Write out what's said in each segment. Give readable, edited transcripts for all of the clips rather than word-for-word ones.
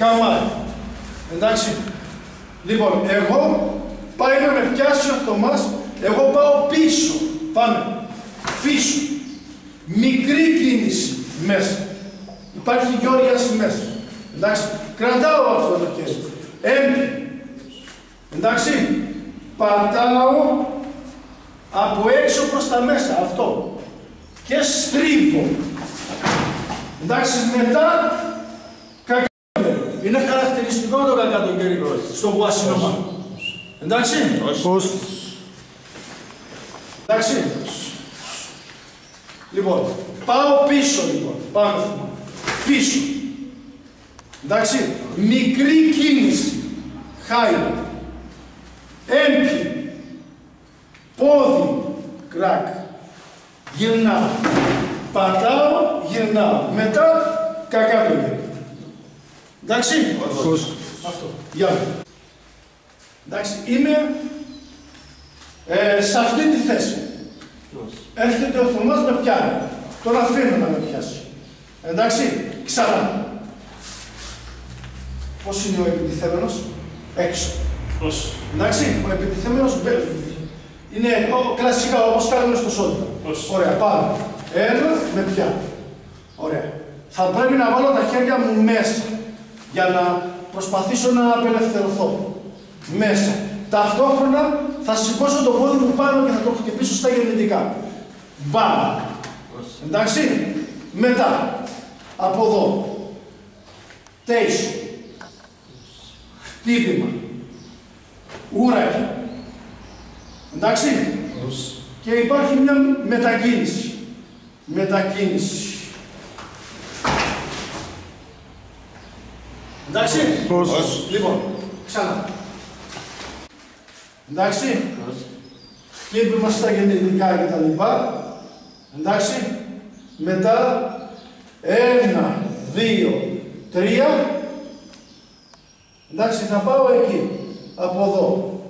Καμάρι. Εντάξει. Λοιπόν, εγώ πάει να με πιάσει ο Θωμάς, εγώ πάω πίσω. Πάμε. Πίσω. Μικρή κίνηση μέσα. Υπάρχει Γιώργιας μέσα. Εντάξει. Κρατάω αυτό το χέρι. Έμπει. Εντάξει. Πατάω από έξω προς τα μέσα. Αυτό. Και στρίβω. Εντάξει. Μετά κακάτο. Είναι χαρακτηριστικό το κακάτο κέρι στο γουασινόμα. Εντάξει. Εντάξει. Λοιπόν, πάω πίσω λοιπόν. Πάμε. Πίσω. Εντάξει. Μικρή κίνηση. Χάι. Έμπι. Πόδι. Κράκ. Γυρνάω. Πατάω. Γυρνάω. Μετά κακά το γύρω. Εντάξει. Αυτό. Γεια μου. Εντάξει. Είμαι σε αυτή τη θέση. Έρχεται ο Θωμάς με πιάνει. Τον αφήνω να με πιάσει. Εντάξει. Ξανά. Πώς είναι ο επιτιθέμενος? Έξω. Πώς? Εντάξει. Ο επιτιθέμενος είναι κλασικά όπως κάνουμε στο σώδιο. Ωραία. Πάμε. Ένα με πιάνει. Ωραία. Θα πρέπει να βάλω τα χέρια μου μέσα για να προσπαθήσω να απελευθερωθώ. Μέσα. Ταυτόχρονα θα σηκώσω το πόδι μου πάνω και θα το χτυπήσω στα γεννητικά. Μπαμ. Εντάξει. Μετά. Από εδώ. Τέισο. Χτύπημα. Ούρακι. Εντάξει. Και υπάρχει μια μετακίνηση. Μετακίνηση. Εντάξει. Λοιπόν, ξανά. Εντάξει. Χτύπημα στα γεννητικά και τα λοιπά. Εντάξει. Μετά. 1, 2, 3. Εντάξει, θα πάω εκεί. Από εδώ.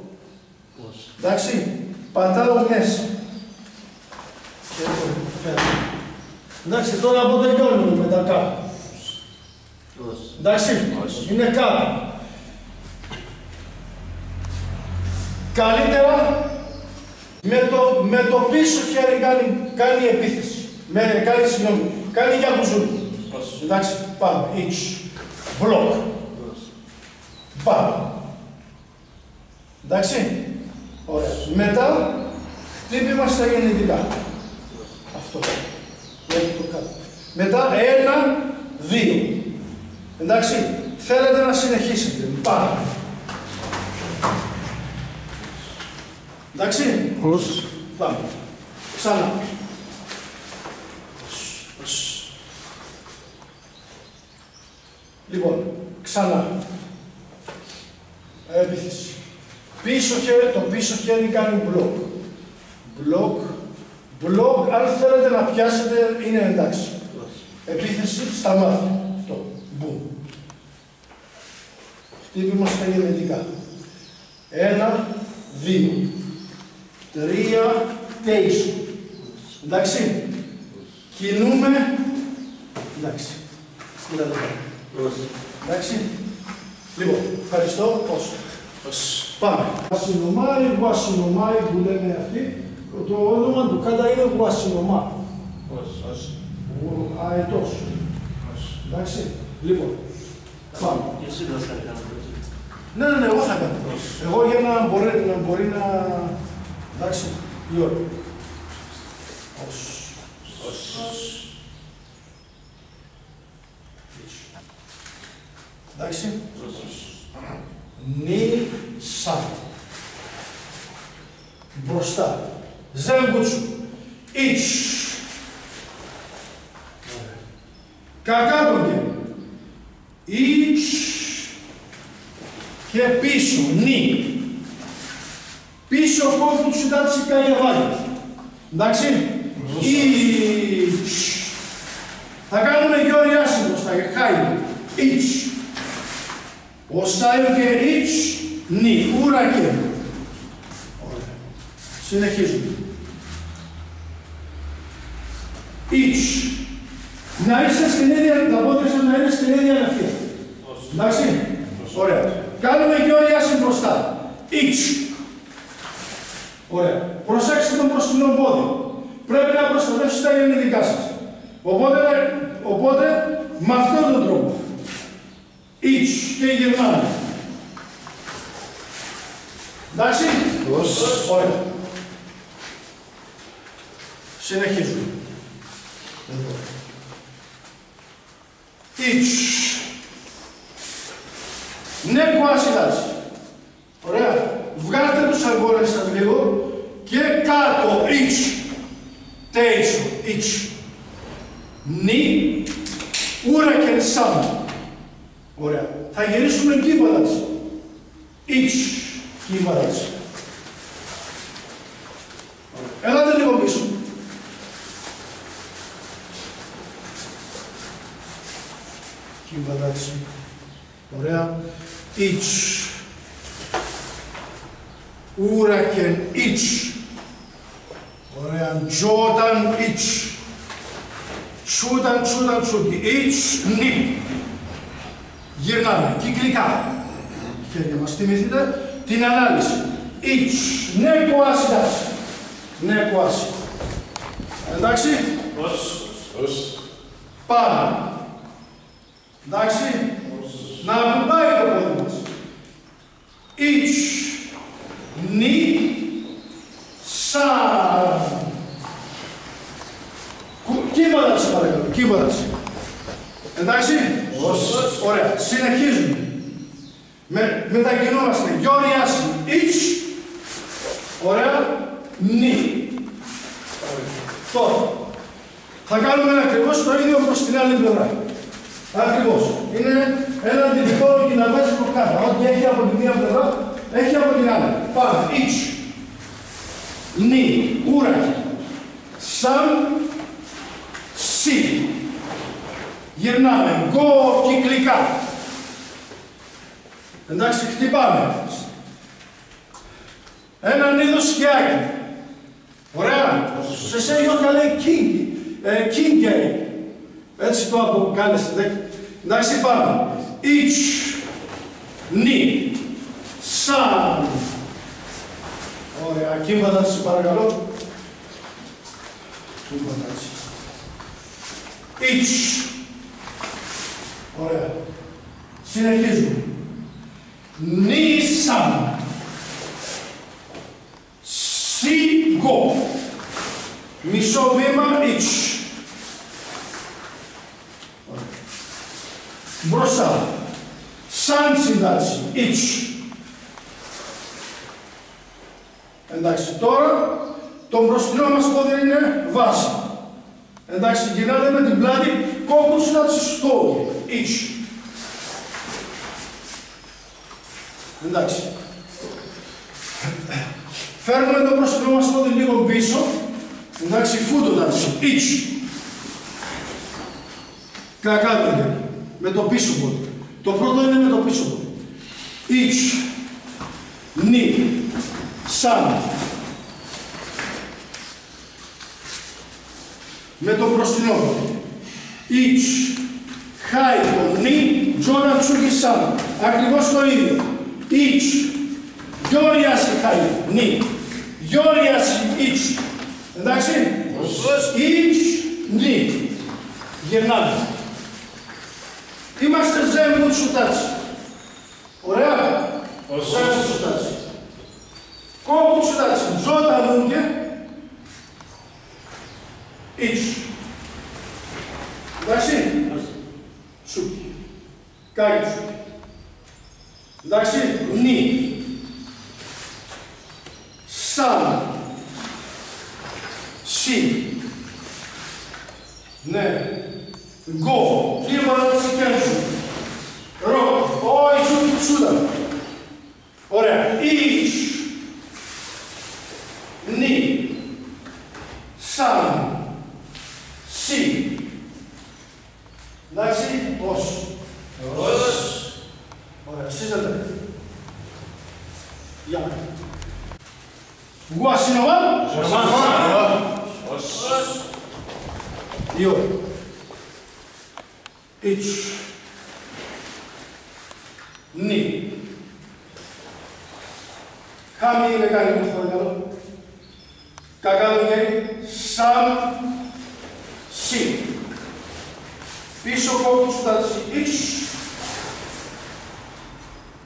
Εντάξει. Πατάω μέσα. Εντάξει, τώρα αποτελειώνουμε με τα κάτω. Εντάξει, είναι κάτω. Καλύτερα με το πίσω χέρι κάνει επίθεση. Κάνει για μπουζούνι. Εντάξει, πάμε. Ίξ. Μπλοκ. Πάμε. Εντάξει. Ωραία. Μετά χτύπημα στα γεννητικά. Αυτό. Μέχρι το κάτω. Μετά 1, 2. Εντάξει. Θέλετε να συνεχίσετε. Πάμε. Εντάξει. Πάμε. Ξανά. Λοιπόν, ξανά. Επίθεση. Πίσω χέρι, το πίσω χέρι κάνει μπλοκ. Μπλοκ. Μπλοκ, αν θέλετε να πιάσετε, είναι εντάξει. Επίθεση, σταμάτη. Αυτό. Μπουμ. Χτύπημα στα γενετικά. 1, 2, 3, 4. Εντάξει. Κινούμε. Εντάξει. Εντάξει. Λοιπόν, ευχαριστώ. Πάμε. Γουασινομάι που λένε αυτοί. Το όνομα του κάτω είναι γουασινομά. Αετός. Εντάξει. Λοιπόν, πάμε. Εσύ δεν θα κάνω. Ναι, εγώ θα κάνω. Εγώ για να μπορεί να... Εντάξει, η ώρα. Εντάξει. Νι, σαν. Μπροστά. Ζέμπουτσου. Ιτς. Κακάποντε. Ιτς. Και πίσω. Νι. Πίσω κόβουν σου τα τσικαγεβάλια. Εντάξει. Ιτς. Θα κάνουμε και οριάσι μπροστά. Χάι. Ιτς. Ο Σάιο και Ιτς. Νι. Ούρα και. Συνεχίζουμε. Ιτς. Να είσαι στην ίδια, τα πόδια σας να είναι στην ίδια λευθεία. Εντάξει. Ωραία. Κάνουμε γεωριάση μπροστά. Each. Ωραία. Προσέξτε τον μπροστινό πόδι. Πρέπει να προστατεύσετε τα γεννητικά σας. Οπότε με αυτόν τον τρόπο. Each και γυρνάμε. Εντάξει. Ωραία. Συνεχίζουμε. Each. Ναι, κουάσιλας. Ωραία. Βγάλτε τους αγκόρες σας λίγο και κάτω. Each. Τέισο. Each. Νι. Ούρα και σαν. Ωραία. Θα γυρίσουμε κύβαλας. Each. Κύβαλας. Έλατε λίγο πίσω. Κύβαλας. Ωραία. Each. Ούρακεν each. Ωραία. Τζόταν each. Τσούταν τσούκι. Each. Νι. Γυρνάμε. Κυκλικά. Χέρια μας. Θυμηθείτε την ανάλυση. Each. Ναι, κουάσιλας. Ναι, κουάσι. Εντάξει. Πάμε. Εντάξει. Να ακουμπάει το πόδι μας. Each. Νι. Σαν. Κύβαλας παρακαλώ. Κύβαλας. Εντάξει. Ωραία. Συνεχίζουμε. Μετακινούμαστε. Γιώριαση. Each. Ωραία. Νι. Τώρα. Θα κάνουμε ακριβώς το ίδιο προς την άλλη πλευρά. Ακριβώς. Είναι ένα δυτικό κιναβέζικο κάρτα. Ό,τι έχει από τη μία πλευρά, έχει από την άλλη. Πάμε. Each. Νι. Ούρακι. Σαν. Σι. Γυρνάμε. Go κυκλικά. Εντάξει, χτυπάμε. Έναν είδος σκιάκι. Ωραία. Σε σέγγιοκα λέει king. Έτσι το αποκάλεστε. Εντάξει, πάμε. Each. Νι. Σαν. Ωραία. Κύματα σας παρακαλώ. Κύματα έτσι. Each. Ωραία. Συνεχίζουμε. Νι σαν. Σι go. Μισό βήμα each. Μπροστά. Σαν συντάξη. Each. Εντάξει, τώρα το μπροστινό μας πόδι είναι βάση. Εντάξει, γυρνάτε με την πλάτη, κόκκου συντάξη στο each. Εντάξει. Φέρνουμε το μπροστινό μας πόδι λίγο πίσω. Εντάξει, φούτοντας. Each. Κακά με το πίσω πόδι. Το πρώτο είναι με το πίσω πόδι. Each. Νι. Σαν. Με το μπροστινό πόδι. Each. Χάι το νι. Τζόνα τσούκι σαν. Ακριβώς το ίδιο. Each. Γιώριαση χάι. Νι. Γιώριαση. Each. Εντάξει. Each. Νι. Γυρνάμε. Είμαστε ζέμου τσουτάτσι. Ωραία. Ζέμου τσουτάτσι. Κόμπου τσουτάτσι. Τζότα μούγκε. Each. Εντάξει. Σούκι. Κάκι σούκι. Εντάξει. Νι. Σαν. Σι. Ναι. Go. Κύβαλα της κέντρου. Ρο. Όχι σου τσούδα. Ωραία. Each. Νι. Σαν. Σι. Εντάξει. Ως. Ωραία. Σύζατε. Γεια. Γουασινοβάν. Δύο. Each. Νι. Χάμι είναι κάνει μου, παρακαλώ. Κακά το χέρι. Σαν. Σι. Πίσω κόκκου σου τα σι.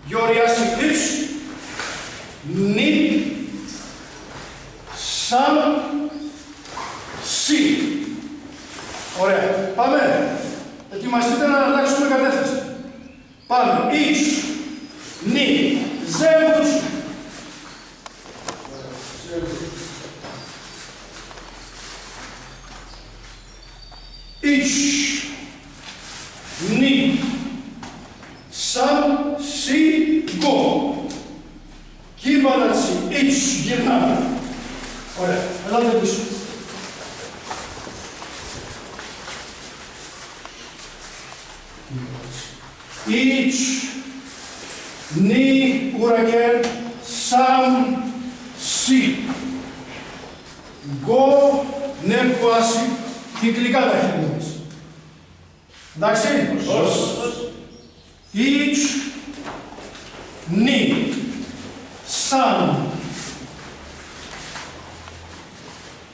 Γιώργιαση εις. Νι. Σαν. Σι. Ωραία. Πάμε. Ετοιμαστείτε να αλλάξουμε κατεύθυνση. Πάμε. Εις. Νι. Ζεύγους. Εις. Νι. Σαν. Σι. Γκο. Κύμβαλατσι. Εις. Γυρνάμε. Ωραία. Ελάτε πίσω. Εις. Νι. Ουρακέρ. Σαν. Σι. Γκο. Νερκουάσι. Κυκλικά τα χέρια μας. Εντάξει. Εις. Νι. Σαν.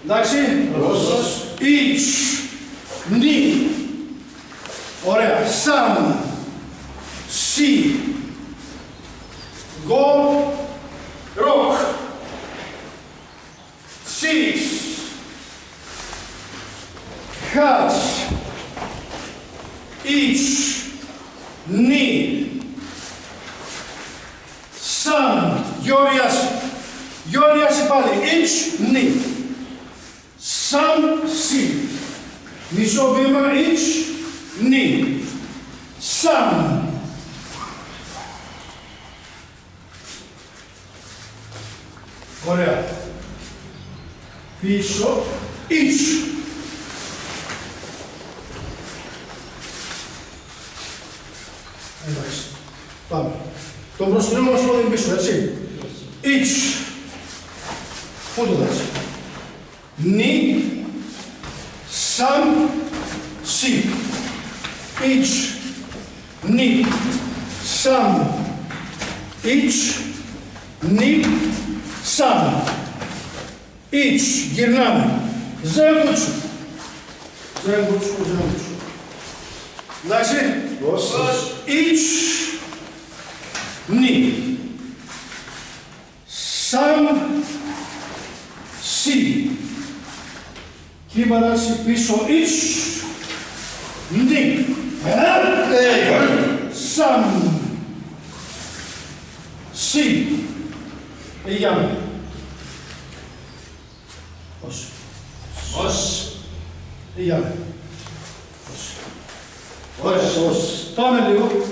Εντάξει. Εις. Νι. Ωραία. Σαν. Σι. Γκο. Ροκ. Τσις. Χας. Εις. Νι. Σαν. Γιώργιαση. Γιώργιαση πάλι. Εις. Νι. Σαν. Σι. Μισό βήμα. Εις. Νι. Σαν. Ωραία. Πίσω. Εις. Εντάξει. Πάμε. Το μπροστινό μας πόδι πίσω, έτσι. Εις. Πού το δες. Νι. Σαν. Σι. Εις. Νι. Σαν. Εις. Νι. Σαν. Εις. Γυρνάμε. Ζεύγουτσου. Ζεύγουτσου. Εντάξει. Εις. Νι. Σαν. Σι. Κύμβαλατσι πίσω. Εις. Νι. Σαν. Σι. Πήγαμε. Ως. Πήγαμε. Ωραία. Πάμε λίγο.